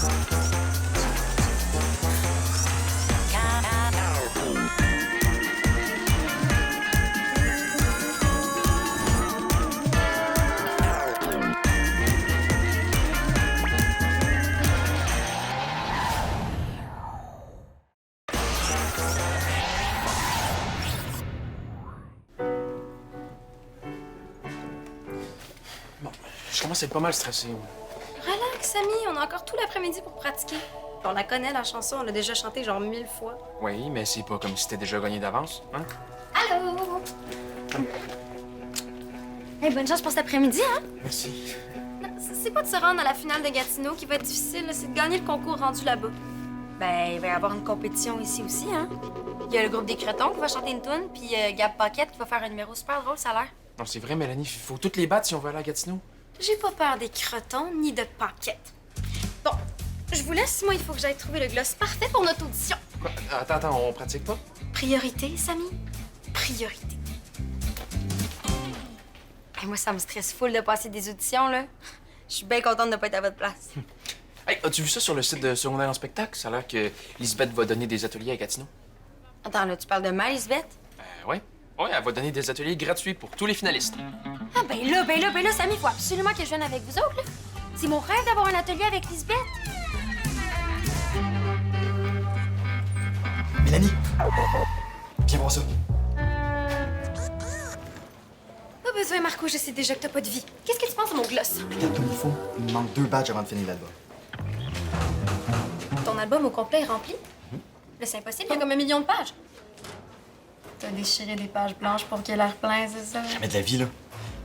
Bon, je commence à être pas mal stressé. Relax, Samy, on a encore tout l'après-midi pour pratiquer. On la connaît, la chanson, on l'a déjà chantée genre 1000 fois. Oui, mais c'est pas comme si t'étais déjà gagné d'avance, hein? Allô? Hey, bonne chance pour cet après-midi, hein? Merci. Non, c'est pas de se rendre à la finale de Gatineau qui va être difficile, là, c'est de gagner le concours rendu là-bas. Ben, il va y avoir une compétition ici aussi, hein? Il y a le groupe des Cretons qui va chanter une toune, puis Gab Paquette qui va faire un numéro super drôle, ça a l'air. Non, c'est vrai, Mélanie, il faut toutes les battre si on veut aller à Gatineau. J'ai pas peur des Cretons ni de Paquette. Bon, je vous laisse, moi, il faut que j'aille trouver le gloss parfait pour notre audition. Quoi? Attends, on pratique pas? Priorité, Samy. Priorité. Et moi, ça me stresse full de passer des auditions, là. Je suis bien contente de pas être à votre place. Hey, as-tu vu ça sur le site de Secondaire en spectacle? Ça a l'air que Lisbeth va donner des ateliers à Gatineau. Attends, là, tu parles de ma Lisbeth? Ouais. Ouais, elle va donner des ateliers gratuits pour tous les finalistes. Ah, ben là, Samy, il faut absolument que je vienne avec vous autres, là. C'est mon rêve d'avoir un atelier avec Lisbeth. Mélanie! Viens voir ça. Pas besoin, Marco, je sais déjà que t'as pas de vie. Qu'est-ce que tu penses de mon gloss? Regarde comme il faut. Il me manque 2 badges avant de finir l'album. Ton album au complet est rempli? Là, c'est impossible, il y a comme 1 million de pages. T'as déchiré des pages blanches pour qu'il ait l'air plein, c'est ça? Jamais de la vie, là.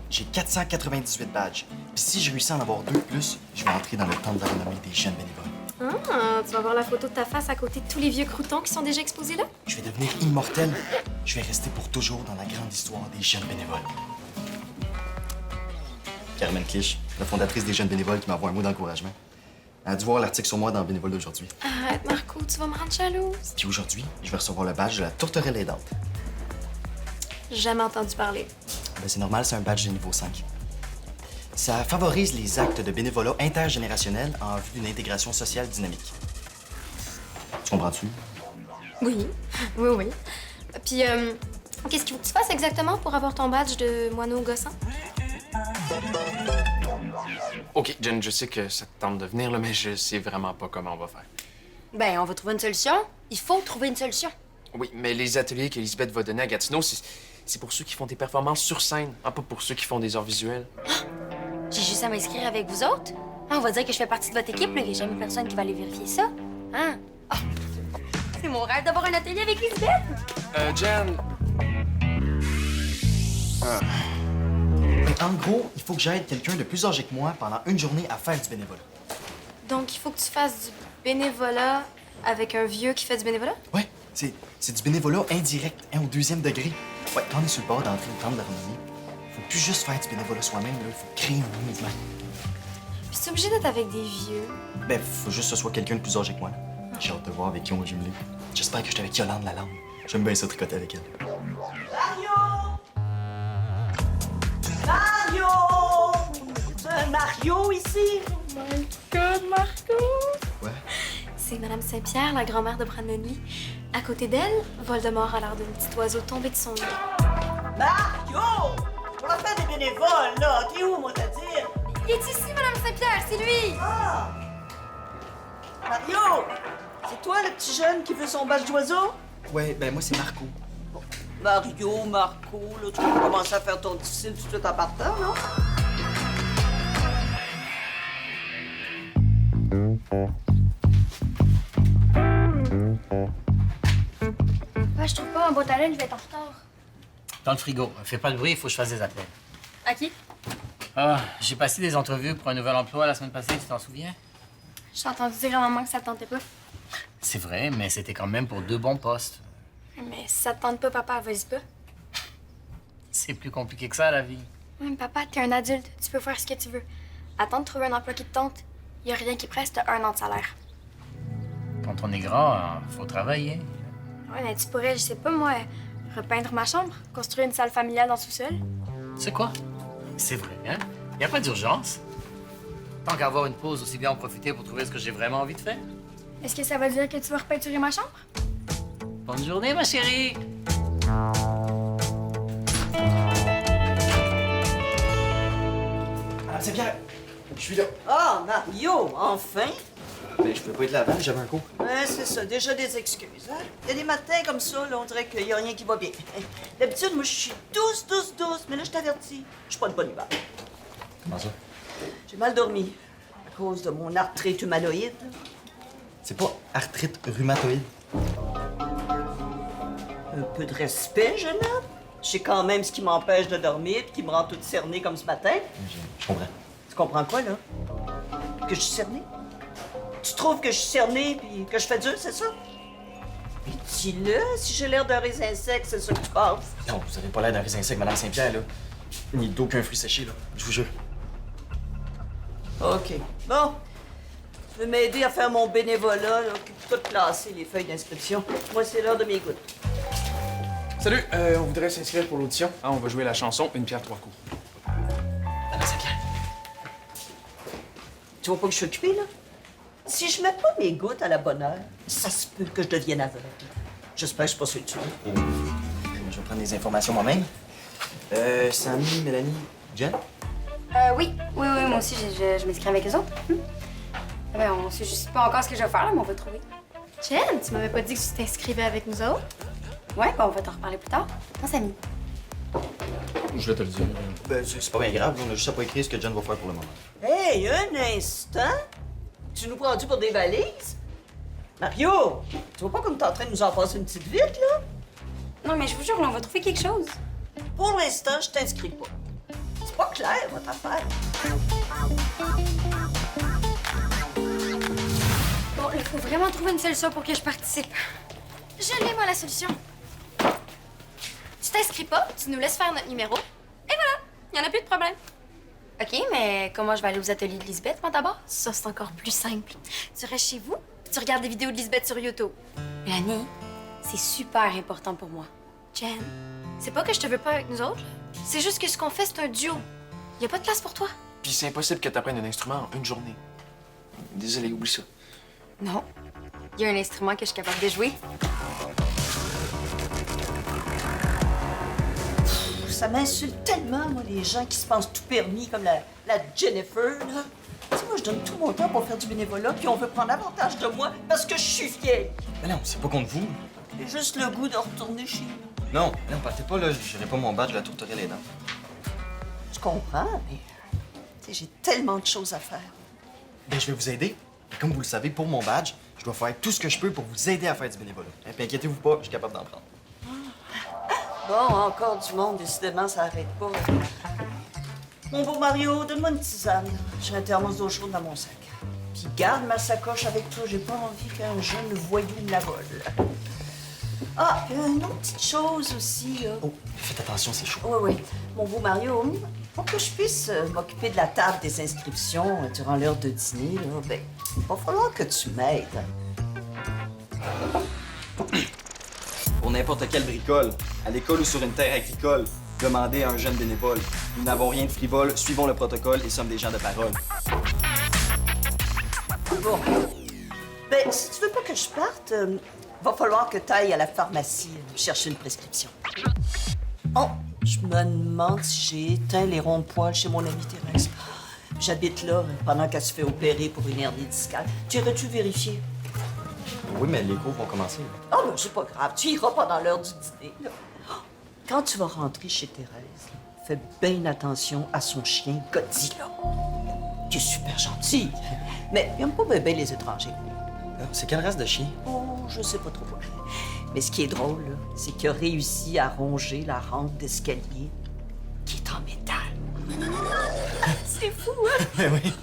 J'ai 498 badges. Puis si je réussis à en avoir 2 de plus, je vais entrer dans le temple de la renommée des jeunes bénévoles. Ah, tu vas voir la photo de ta face à côté de tous les vieux croutons qui sont déjà exposés là? Je vais devenir immortel. Je vais rester pour toujours dans la grande histoire des jeunes bénévoles. Carmen Clich, la fondatrice des jeunes bénévoles, qui m'envoie un mot d'encouragement. Elle a dû voir l'article sur moi dans Bénévole d'aujourd'hui. Arrête, Marco, tu vas me rendre jalouse. Puis aujourd'hui, je vais recevoir le badge de la tourterelle aidante. Jamais entendu parler. Ben, c'est normal, c'est un badge de niveau 5. Ça favorise les actes de bénévolat intergénérationnel en vue d'une intégration sociale dynamique. Tu comprends-tu? Oui, oui. Puis, qu'est-ce qu'il faut que tu fasses exactement pour avoir ton badge de moineau gossant? OK, Jen, je sais que ça te tente de venir, là, mais je sais vraiment pas comment on va faire. Ben, on va trouver une solution. Il faut trouver une solution. Oui, mais les ateliers qu'Elisabeth va donner à Gatineau, c'est pour ceux qui font des performances sur scène, hein, pas pour ceux qui font des arts visuels. J'ai juste à m'inscrire avec vous autres? Ah, on va dire que je fais partie de votre équipe, là. Il n'y a jamais personne qui va aller vérifier ça. Hein? Ah! C'est mon rêve d'avoir un atelier avec Lisbeth! Jen... Mais en gros, il faut que j'aide quelqu'un de plus âgé que moi pendant une journée à faire du bénévolat. Donc, il faut que tu fasses du bénévolat avec un vieux qui fait du bénévolat? Ouais, c'est du bénévolat indirect, hein, au 2e degré. Ouais, quand on est sur le bord d'entrer le temple de la renommée, faut plus juste faire du bénévolat soi-même, là. Il faut créer un mouvement. Puis c'est obligé d'être avec des vieux. Ben, faut juste que ce soit quelqu'un de plus âgé que moi. J'ai hâte de voir avec qui on va jumeler. J'espère que je suis avec Yolande Lalande. J'aime bien ça tricoter avec elle. Mario! Mario! C'est un Mario ici? Oh my God, Marco! Ouais. C'est Madame Saint-Pierre, la grand-mère de Brandonny. À côté d'elle, Voldemort a l'air d'un petit oiseau tombé de son lit. Mario! Pour la fin des bénévoles, là, t'es où, moi, t'as dire? Il est ici, Madame Saint-Pierre, c'est lui! Ah! Mario! C'est toi, le petit jeune qui veut son badge d'oiseau? Ouais, ben moi, c'est Marco. Mario, Marco, là, tu vas commencer à faire ton difficile tout de suite en partant, non? Ouais, je trouve pas un boîte à lettres, il va être en retard. Dans le frigo. Fais pas de bruit, il faut que je fasse des appels. À qui? Ah, j'ai passé des entrevues pour un nouvel emploi la semaine passée, tu t'en souviens? J'ai entendu dire à maman que ça te tentait pas. C'est vrai, mais c'était quand même pour 2 bons postes. Mais si ça te tente pas, papa, vas-y pas. C'est plus compliqué que ça, la vie. Oui, mais papa, t'es un adulte, tu peux faire ce que tu veux. Attends de trouver un emploi qui te tente. Y a rien qui presse, t'as 1 an de salaire. Quand on est grand, faut travailler. Ouais, mais tu pourrais, je sais pas moi, repeindre ma chambre, construire une salle familiale dans le sous-sol. C'est quoi? C'est vrai, hein? Y a pas d'urgence. Tant qu'à avoir une pause, aussi bien en profiter pour trouver ce que j'ai vraiment envie de faire. Est-ce que ça veut dire que tu vas repeinturer ma chambre? Bonne journée, ma chérie! Ah, c'est Pierre! Je suis là. Ah, Mario, enfin! Ben, je pouvais pas être là avant, j'avais un cours. Ouais, c'est ça, déjà des excuses. Hein? Il y a des matins comme ça, là, on dirait qu'il y a rien qui va bien. D'habitude, moi, je suis douce, mais là, je t'avertis, je suis pas de bonne humeur. Comment ça? J'ai mal dormi à cause de mon arthrite humanoïde. C'est pas arthrite rhumatoïde. Un peu de respect, jeune homme. Je sais quand même ce qui m'empêche de dormir et qui me rend toute cernée comme ce matin. Je comprends. Tu comprends quoi, là? Que je suis cernée? Tu trouves que je suis cernée puis que je fais dur, c'est ça? Mais dis-le, si j'ai l'air d'un raisin sec, c'est ça que tu penses. Non, vous avez pas l'air d'un raisin sec, Madame Saint-Pierre, là. Ni d'aucun fruit séché, là. Je vous jure. OK. Bon. Tu veux m'aider à faire mon bénévolat, là, occupe-toi de classer les feuilles d'inscription. Moi, c'est l'heure de mes gouttes. Salut, on voudrait s'inscrire pour l'audition. Ah, on va jouer la chanson Une pierre, trois coups. Madame Saint-Pierre. Tu vois pas que je suis occupée, là? Si je mets pas mes gouttes à la bonne heure, ça se peut que je devienne aveugle. J'espère que je suis pas sûr de ça. Je vais prendre des informations moi-même. Sammy, Mélanie, Jen? Oui, moi aussi, je m'inscris avec eux autres. Ben, on sait juste pas encore ce que je vais faire, là, mais on va trouver. Jen, tu m'avais pas dit que tu t'inscrivais avec nous autres? Ouais, ben on va t'en reparler plus tard. Moi, Samy. Je vais te le dire. Ben, c'est pas bien grave, on a juste à pas écrire ce que Jen va faire pour le moment. Hey, un instant! Tu nous prends-tu pour des valises? Mario! Tu vois pas comme t'es en train de nous en passer une petite vite, là? Non, mais je vous jure, là, on va trouver quelque chose. Pour l'instant, je t'inscris pas. C'est pas clair, votre affaire. Bon, il faut vraiment trouver une solution pour que je participe. Je l'ai, moi, la solution. Tu t'inscris pas, tu nous laisses faire notre numéro, et voilà, il y en a plus de problème. OK, mais comment je vais aller aux ateliers de Lisbeth, moi, d'abord? Ça, c'est encore plus simple. Tu restes chez vous, puis tu regardes des vidéos de Lisbeth sur YouTube. Mélanie, c'est super important pour moi. Jen, c'est pas que je te veux pas avec nous autres, là. C'est juste que ce qu'on fait, c'est un duo. Y a pas de place pour toi. Puis c'est impossible que t'apprennes un instrument en une journée. Désolé, oublie ça. Non. Y a un instrument que je suis capable de jouer. Ça m'insulte tellement, moi, les gens qui se pensent tout permis, comme la Jennifer, là. Tu sais, moi, je donne tout mon temps pour faire du bénévolat, puis on veut prendre avantage de moi parce que je suis vieille. Mais non, c'est pas contre vous. J'ai juste le goût de retourner chez nous. Non, partez pas, là. J'irai pas mon badge, la tourterai les dents. Je comprends, mais tu sais, j'ai tellement de choses à faire. Ben, je vais vous aider. Et comme vous le savez, pour mon badge, je dois faire tout ce que je peux pour vous aider à faire du bénévolat. Et puis inquiétez-vous pas, je suis capable d'en prendre. Bon, encore du monde, décidément, ça arrête pas. Mon beau Mario, donne-moi une tisane. J'ai un thermos d'eau chaude dans mon sac. Puis garde ma sacoche avec toi, j'ai pas envie qu'un jeune voyou me la vole. Ah, puis une autre petite chose aussi, là. Oh, faites attention, c'est chaud. Oui. Mon beau Mario, pour que je puisse m'occuper de la table des inscriptions durant l'heure de dîner, là, ben, il va falloir que tu m'aides. Pour n'importe quelle bricole, à l'école ou sur une terre agricole, demandez à un jeune bénévole. Nous n'avons rien de frivole, suivons le protocole et sommes des gens de parole. Bon. Ben, si tu veux pas que je parte, va falloir que tu ailles à la pharmacie chercher une prescription. Oh, je me demande si j'ai éteint les ronds-poils chez mon amie Thérèse. J'habite là pendant qu'elle se fait opérer pour une hernie discale. Tu irais-tu vérifier? Oui, mais les cours vont commencer. Ah, ben, c'est pas grave. Tu iras pendant l'heure du dîner, là. Quand tu vas rentrer chez Thérèse, là, fais bien attention à son chien Godzilla. Tu es super gentil, mais il aime pas bien les étrangers. C'est quelle race de chien? Oh, je sais pas trop. Mais ce qui est drôle, là, c'est qu'il a réussi à ronger la rampe d'escalier qui est en métal. C'est fou, hein? Oui.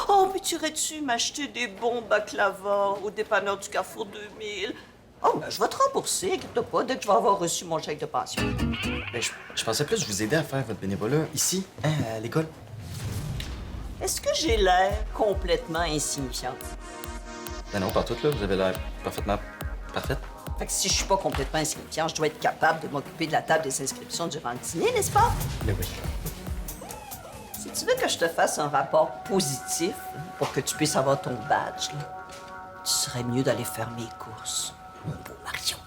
Oh, mais tu irais-tu m'acheter des bons baklava au dépanneur du Carrefour 2000? Oh, ben, je vais te rembourser, inquiète-toi pas, dès que je vais avoir reçu mon chèque de pension. Ben, je pensais plus vous aider à faire votre bénévolat ici, hein, à l'école. Est-ce que j'ai l'air complètement insignifiante? Ben non, pas toutes, là. Vous avez l'air parfaitement parfaite. Fait que si je suis pas complètement insignifiante, je dois être capable de m'occuper de la table des inscriptions durant le dîner, n'est-ce pas? Ben oui. C'est Si tu veux que je te fasse un rapport positif pour que tu puisses avoir ton badge, là, tu serais mieux d'aller faire mes courses, mon beau Marion.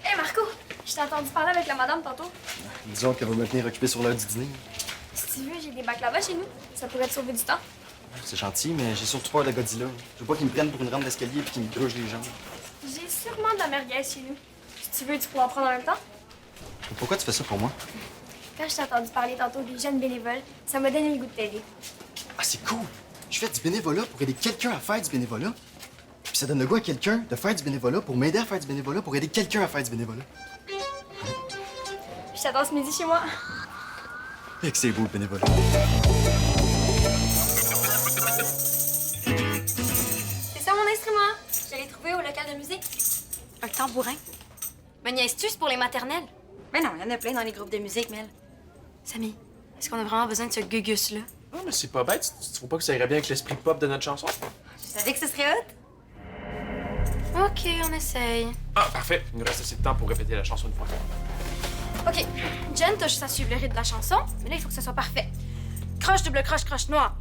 Hé, Marco! Je t'ai entendu parler avec la madame tantôt. Disons qu'elle va me tenir occupé sur l'heure du dîner. Si tu veux, j'ai des bacs là-bas chez nous. Ça pourrait te sauver du temps. C'est gentil, mais j'ai surtout peur de Godzilla. Je veux pas qu'il me prenne pour une rampe d'escalier et qu'il me gruge les jambes. J'ai sûrement de la merguez chez nous. Si tu veux, tu pourras en prendre en même temps. Pourquoi tu fais ça pour moi? Quand je t'ai entendu parler tantôt des jeunes bénévoles, ça m'a donné le goût de t'aider. Ah, c'est cool! Je fais du bénévolat pour aider quelqu'un à faire du bénévolat. Puis ça donne le goût à quelqu'un de faire du bénévolat pour m'aider à faire du bénévolat pour aider quelqu'un à faire du bénévolat. Je t'attends ce midi chez moi. Et que c'est beau le bénévolat. C'est ça mon instrument. Je l'ai trouvé au local de musique. Un tambourin. Mais niaises-tu, c'est pour les maternelles? Mais non, il y en a plein dans les groupes de musique, Mel. Samy, est-ce qu'on a vraiment besoin de ce gugus-là? Non, mais c'est pas bête. Tu trouves pas que ça irait bien avec l'esprit pop de notre chanson? Je savais que ce serait hot. OK, on essaye. Ah, parfait. Il nous reste assez de temps pour répéter la chanson une fois. OK, Jen tâche à suivre le rythme de la chanson, mais là, il faut que ce soit parfait. Croche, double croche, croche noire.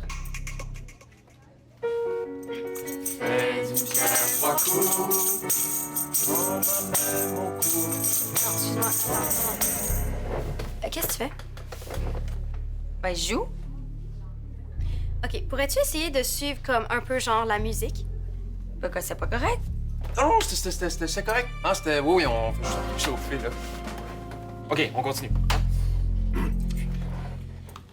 Fais une pierre, 3 coups. Non, excuse-moi. Qu'est-ce que tu fais? Ben, je joue. OK, pourrais-tu essayer de suivre comme un peu genre la musique? Pourquoi c'est pas correct? Non, c'était correct. Ah, c'était... Oui, on fait juste chauffer, là. OK, on continue.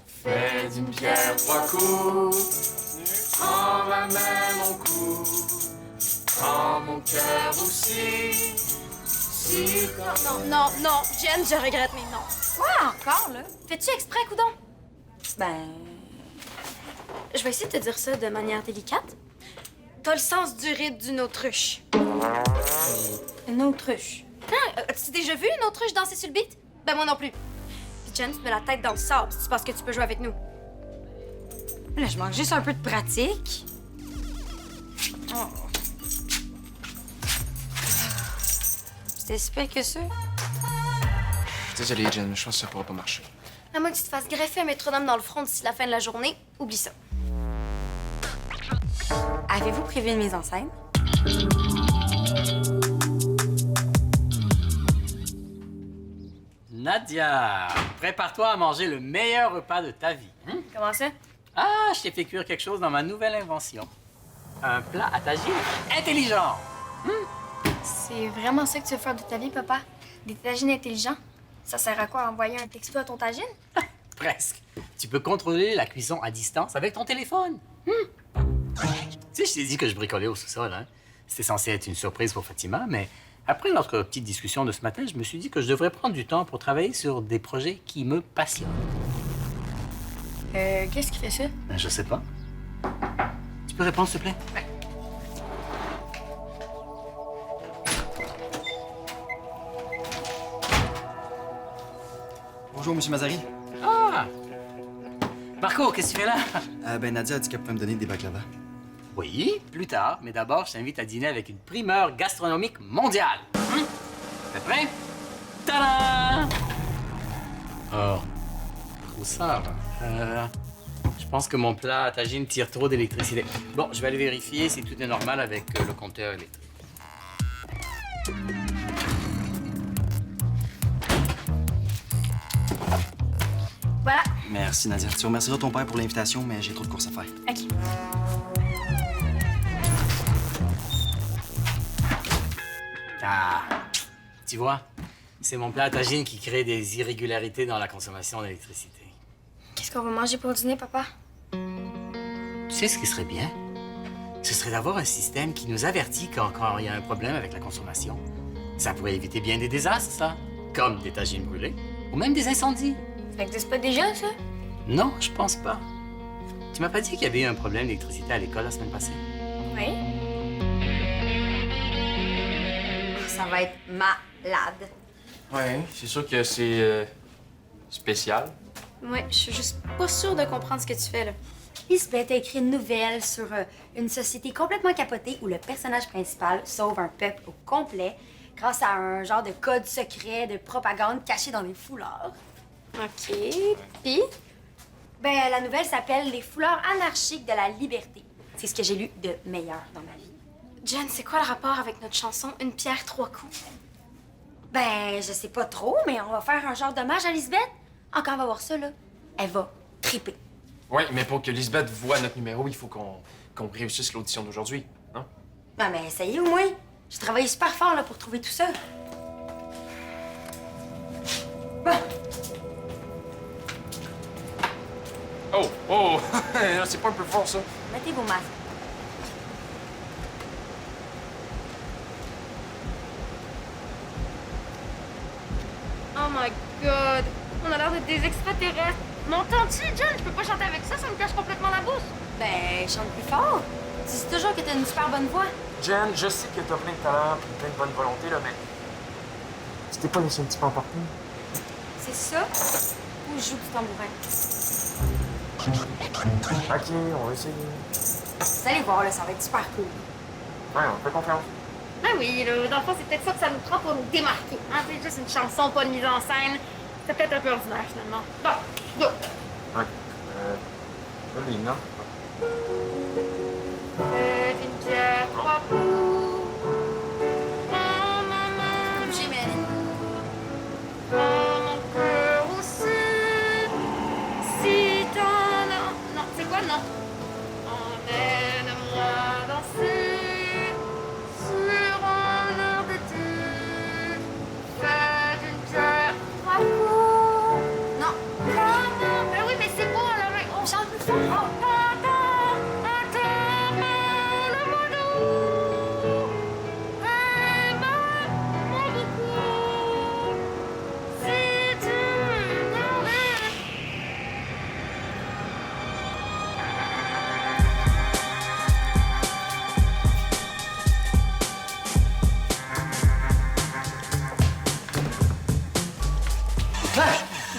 Fais d'une pierre 3 coups. Prends ma main, mon cou. Prends mon cœur aussi. Si Non, Jen, je regrette mes noms. Quoi encore, là? Fais-tu exprès, coudon? Ben... Je vais essayer de te dire ça de manière délicate. T'as le sens du rythme d'une autruche. Une autruche? Ah, as-tu déjà vu une autruche danser sur le beat? Ben moi non plus. Puis Jen, tu mets la tête dans le sable si tu penses que tu peux jouer avec nous. Là, je manque juste un peu de pratique. Oh. C'était si pire que ça. Désolé, Jen, je pense que ça pourra pas marcher. À moins que tu te fasses greffer un métronome dans le front d'ici la fin de la journée, oublie ça. Avez-vous prévu une mise en scène? Nadia, prépare-toi à manger le meilleur repas de ta vie. Hein? Comment ça? Ah, je t'ai fait cuire quelque chose dans ma nouvelle invention. Un plat à tagine intelligent. C'est vraiment ça que tu veux faire de ta vie, papa? Des tagines intelligents? Ça sert à quoi, envoyer un texto à ton tagine? Presque. Tu peux contrôler la cuisson à distance avec ton téléphone. Tu sais, je t'ai dit que je bricolais au sous-sol, hein? C'était censé être une surprise pour Fatima, mais après notre petite discussion de ce matin, je me suis dit que je devrais prendre du temps pour travailler sur des projets qui me passionnent. Qu'est-ce qui fait ça? Ben, je sais pas. Tu peux répondre, s'il te plaît? Bonjour, Monsieur Mazari. Ah! Marco, qu'est-ce que tu fais là? Ben, Nadia a dit qu'elle pouvait me donner des baklava. Oui, plus tard, mais d'abord, je t'invite à dîner avec une primeur gastronomique mondiale. T'es prêt? Tadam! Oh, où ça, va? Je pense que mon plat à tagine tire trop d'électricité. Bon, je vais aller vérifier si tout est normal avec le compteur électrique. Voilà. Merci, Nadia. Tu remercieras ton père pour l'invitation, mais j'ai trop de courses à faire. OK. Ah, tu vois, c'est mon plat à tagine qui crée des irrégularités dans la consommation d'électricité. Qu'est-ce qu'on va manger pour le dîner, papa? Tu sais ce qui serait bien? Ce serait d'avoir un système qui nous avertit quand il y a un problème avec la consommation. Ça pourrait éviter bien des désastres, ça. Comme des tagines brûlées, ou même des incendies. Ça n'existe pas déjà, ça? Non, je pense pas. Tu m'as pas dit qu'il y avait eu un problème d'électricité à l'école la semaine passée? Oui. Ça va être malade. Ouais, c'est sûr que c'est spécial. Ouais, je suis juste pas sûre de comprendre ce que tu fais, là. Lisbeth a écrit une nouvelle sur une société complètement capotée où le personnage principal sauve un peuple au complet grâce à un genre de code secret de propagande caché dans les foulards. OK. Puis? Ben, la nouvelle s'appelle Les foulards anarchiques de la liberté. C'est ce que j'ai lu de meilleur dans ma vie. Jen, c'est quoi le rapport avec notre chanson Une pierre, trois coups? Ben, je sais pas trop, mais on va faire un genre d'hommage à Lisbeth. Quand elle va voir ça, là, elle va triper. Oui, mais pour que Lisbeth voit notre numéro, il faut qu'on réussisse l'audition d'aujourd'hui, non? Non, mais ça y est, au moins. J'ai travaillé super fort là, pour trouver tout ça. Bon. Oh, oh! C'est pas un peu fort, ça? Mettez vos masques. Oh my god! On a l'air d'être des extraterrestres. M'entends-tu, Jen? Je peux pas chanter avec ça, ça me cache complètement la bouche. Ben, chante plus fort. Tu dis toujours que t'as une super bonne voix. Jen, je sais que t'as plein de talent et plein de bonne volonté, là, mais... Tu t'es pas laissé un petit peu emporter? C'est ça? Ou je joue du tambourin? OK, on va essayer. Vous allez voir, là, ça va être super cool. Ouais, on fait confiance. Ah oui, là, dans le fond, c'est peut-être ça que ça nous prend pour nous démarquer. Hein? C'est juste une chanson, pas de mise en scène. C'est peut-être un peu ordinaire, finalement. Bon, go! Ouais. Joli, non? Une pierre, trois coups. Prends ma main, Bougez, mais... prends mon cœur aussi. Si t'en as... Non, c'est quoi, non? Emmène-moi danser sur un air d'été. Fais d'une pierre trois coups. Non. Comment? Ben oui, mais c'est bon, là, mais on chante plus fort. Oh,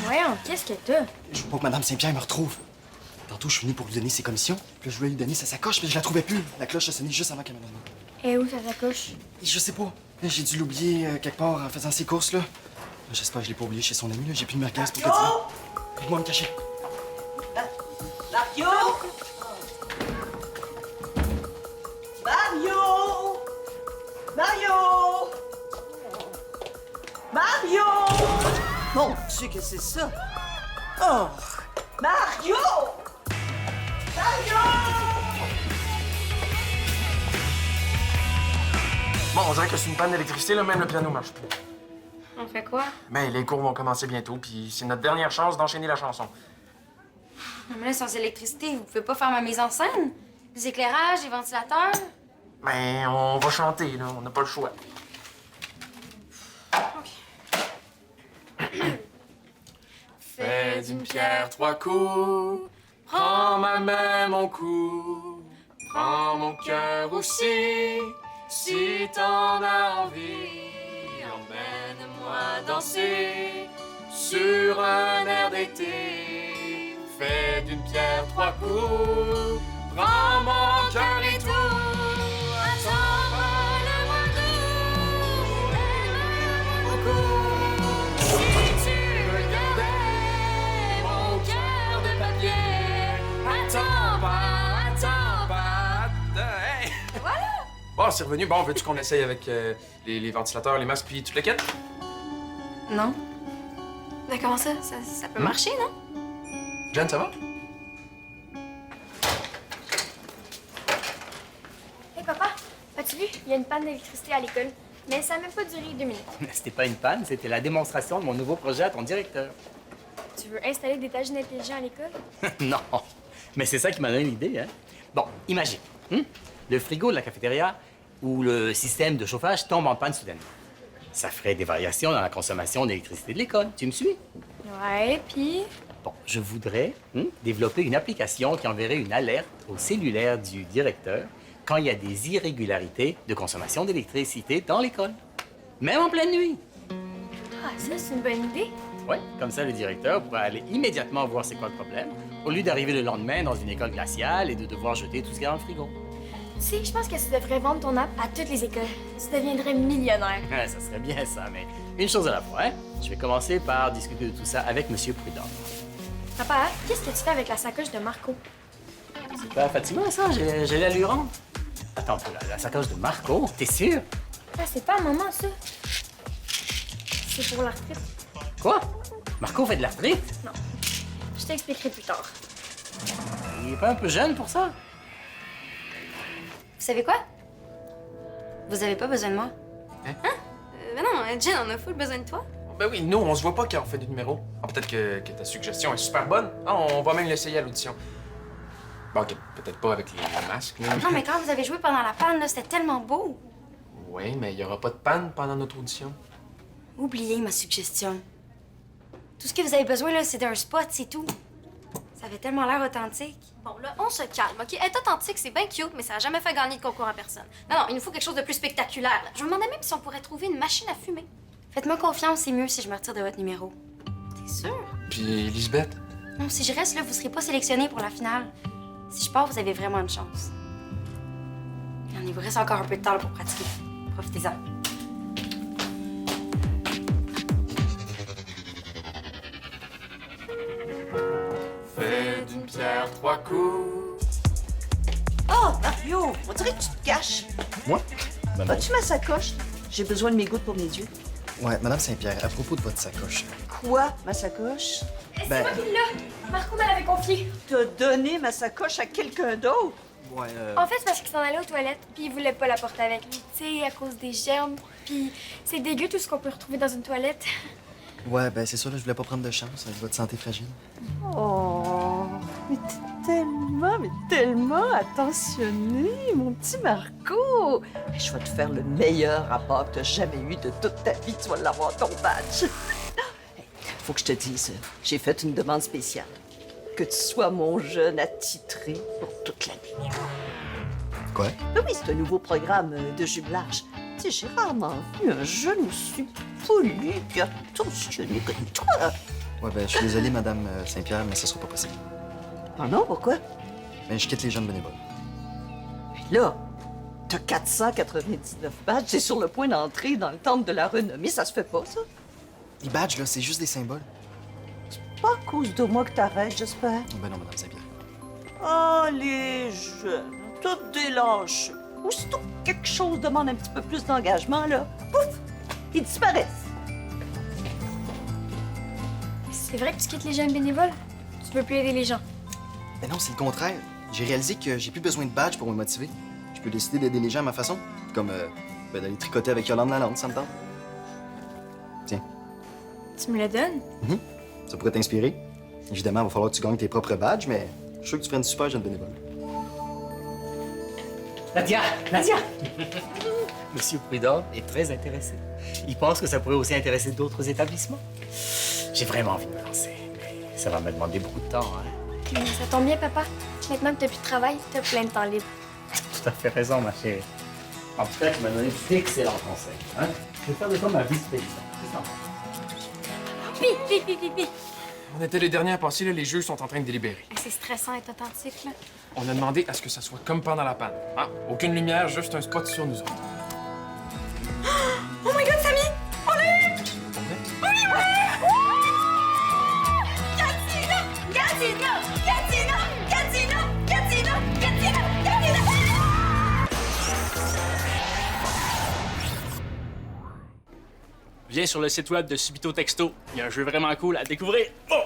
Voyons, qu'est-ce que t'as? Je veux pas que Mme Saint-Pierre me retrouve. Tantôt, je suis venu pour lui donner ses commissions. Puis là, je voulais lui donner sa sacoche, mais je la trouvais plus. La cloche a sonné juste avant qu'elle me donne. Et où ça s'accouche? Je sais pas. J'ai dû l'oublier quelque part en faisant ses courses, là. J'espère que je l'ai pas oublié chez son ami, là. J'ai plus de merguez pour que dire. Aide-moi à me cacher. Mario! Mario! Mario! Mario! Mon Dieu, que c'est ça? Oh! Mario! Mario! Bon, on dirait que c'est une panne d'électricité, là, même le piano marche plus. On fait quoi? Mais les cours vont commencer bientôt, puis c'est notre dernière chance d'enchaîner la chanson. Non, mais là, sans électricité, vous pouvez pas faire ma mise en scène? Les éclairages, les ventilateurs? Mais on va chanter, là, on n'a pas le choix. Fais d'une pierre trois coups, prends ma main, mon cou, prends mon cœur aussi, si t'en as envie, emmène-moi danser sur un air d'été. Fais d'une pierre trois coups, prends mon cœur et tout. Attends-moi le moins doux, aime-moi beaucoup. Si tu regardais mon cœur de papier, attends pas, hey! Voilà! Bon, c'est revenu. Bon, veux-tu qu'on essaye avec les ventilateurs, les masques, puis toute la quête? Non. Mais comment ça? Ça peut marcher, non? Jen, ça va? Hé, papa, as-tu vu? Il y a une panne d'électricité à l'école. Mais ça n'a même pas duré 2 minutes. C'était pas une panne, c'était la démonstration de mon nouveau projet à ton directeur. Tu veux installer des tâches intelligents à l'école? Non, mais c'est ça qui m'a donné l'idée, hein. Bon, imagine, le frigo de la cafétéria ou le système de chauffage tombe en panne soudainement. Ça ferait des variations dans la consommation d'électricité de l'école. Tu me suis? Ouais, puis... Bon, je voudrais développer une application qui enverrait une alerte au cellulaire du directeur quand il y a des irrégularités de consommation d'électricité dans l'école. Même en pleine nuit. Ah, ça, c'est une bonne idée. Oui, comme ça, le directeur pourrait aller immédiatement voir c'est quoi le problème, Au lieu d'arriver le lendemain dans une école glaciale et de devoir jeter tout ce qu'il y a dans le frigo. Tu sais, je pense que tu devrais vendre ton app à toutes les écoles. Tu deviendrais millionnaire. Ouais, ça serait bien ça, mais une chose à la fois, hein. Je vais commencer par discuter de tout ça avec Monsieur Prudhomme. Papa, qu'est-ce que tu fais avec la sacoche de Marco? C'est pas Fatima, ça? J'ai la lui rendre. Attends un peu, la sacoche de Marco, t'es sûr? Ah, c'est pas à maman, ça. C'est pour la retraite. Quoi? Marco fait de la frite? Non. Je t'expliquerai plus tard. Il est pas un peu jeune pour ça? Vous savez quoi? Vous avez pas besoin de moi. Hein? Ben non, Jen, on a full besoin de toi. Ben oui, nous, on se voit pas quand on fait du numéro. Ah, peut-être que ta suggestion est super bonne. Ah, on va même l'essayer à l'audition. Bon, ok, peut-être pas avec les masques, là. Non, mais quand vous avez joué pendant la panne, là, c'était tellement beau. Oui, mais il y aura pas de panne pendant notre audition. Oubliez ma suggestion. Tout ce que vous avez besoin, là, c'est d'un spot, c'est tout. Ça avait tellement l'air authentique. Bon, là, on se calme, OK? Être authentique, c'est bien cute, mais ça a jamais fait gagner de concours à personne. Non, il nous faut quelque chose de plus spectaculaire. Là. Je me demandais même si on pourrait trouver une machine à fumer. Faites-moi confiance, c'est mieux si je me retire de votre numéro. T'es sûr? Puis, Elisabeth? Non, si je reste là, vous serez pas sélectionné pour la finale. Si je pars, vous avez vraiment une chance. Il vous reste encore un peu de temps là, pour pratiquer. Profitez-en. Fais d'une pierre trois coups. Oh, Mario, on dirait que tu te caches. Moi? Ben non. As-tu ma sacoche? J'ai besoin de mes gouttes pour mes yeux. Ouais, Madame Saint-Pierre, à propos de votre sacoche. Quoi, ma sacoche? C'est Ben- moi qui l'ai. Marco me l'avait confié. T'as donné ma sacoche à quelqu'un d'autre? Ouais, En fait, c'est parce qu'il s'en allait aux toilettes, puis il voulait pas la porter avec lui, tu sais, à cause des germes. Puis c'est dégueu tout ce qu'on peut retrouver dans une toilette. Ouais, ben c'est ça, là, je voulais pas prendre de chance avec votre santé fragile. Oh, mais t'es tellement attentionné, mon petit Marco. Je vais te faire le meilleur rapport que t'as jamais eu de toute ta vie. Tu vas l'avoir, ton badge. Faut que je te dise, j'ai fait une demande spéciale. Que tu sois mon jeune attitré pour toute l'année. Quoi? Ah oui, c'est un nouveau programme de jumelage. Tu sais, j'ai rarement vu un jeune aussi poli et attentionné comme toi. Ouais, ben je suis désolé, Madame Saint-Pierre, mais ça sera pas possible. Ah non, pourquoi? Ben je quitte les jeunes bénévoles. Là, t'as 499 badges, c'est sur le point d'entrer dans le temple de la renommée, ça se fait pas, ça? Les badges, là, c'est juste des symboles. Pas à cause de moi que t'arrêtes, j'espère. Ben non, Madame Saint-Pierre. Oh, les jeunes, tout délanché. Aussitôt que quelque chose demande un petit peu plus d'engagement, là, pouf, ils disparaissent. C'est vrai que tu quittes les jeunes bénévoles? Tu veux plus aider les gens? Ben non, c'est le contraire. J'ai réalisé que j'ai plus besoin de badge pour me motiver. Je peux décider d'aider les gens à ma façon. Comme ben, d'aller tricoter avec Yolande Lalande, ça me tente. Tiens, Tu me le donnes? ça pourrait t'inspirer. Évidemment, il va falloir que tu gagnes tes propres badges, mais je suis sûr que tu ferais une super jeune bénévole. Nadia! Monsieur Prudhomme est très intéressé. Il pense que ça pourrait aussi intéresser d'autres établissements. J'ai vraiment envie de me lancer, mais ça va me demander beaucoup de temps, hein. Mais ça tombe bien, papa. Maintenant que t'as plus de travail, t'as plein de temps libre. Tout à fait raison, ma chérie. En tout cas, tu m'as donné d'excellents conseils, hein. Je vais faire de toi ma vice-présidente. Qu'est-ce que t'en penses? Pi. On était les derniers à passer, là, les juges sont en train de délibérer. C'est stressant d'être authentique, là. On a demandé à ce que ça soit comme pendant la panne. Hein? Aucune lumière, juste un spot sur nous autres. Oh my god, Samy! On l'a eu! Viens sur le site web de Subito Texto. Il y a un jeu vraiment cool à découvrir. Oh!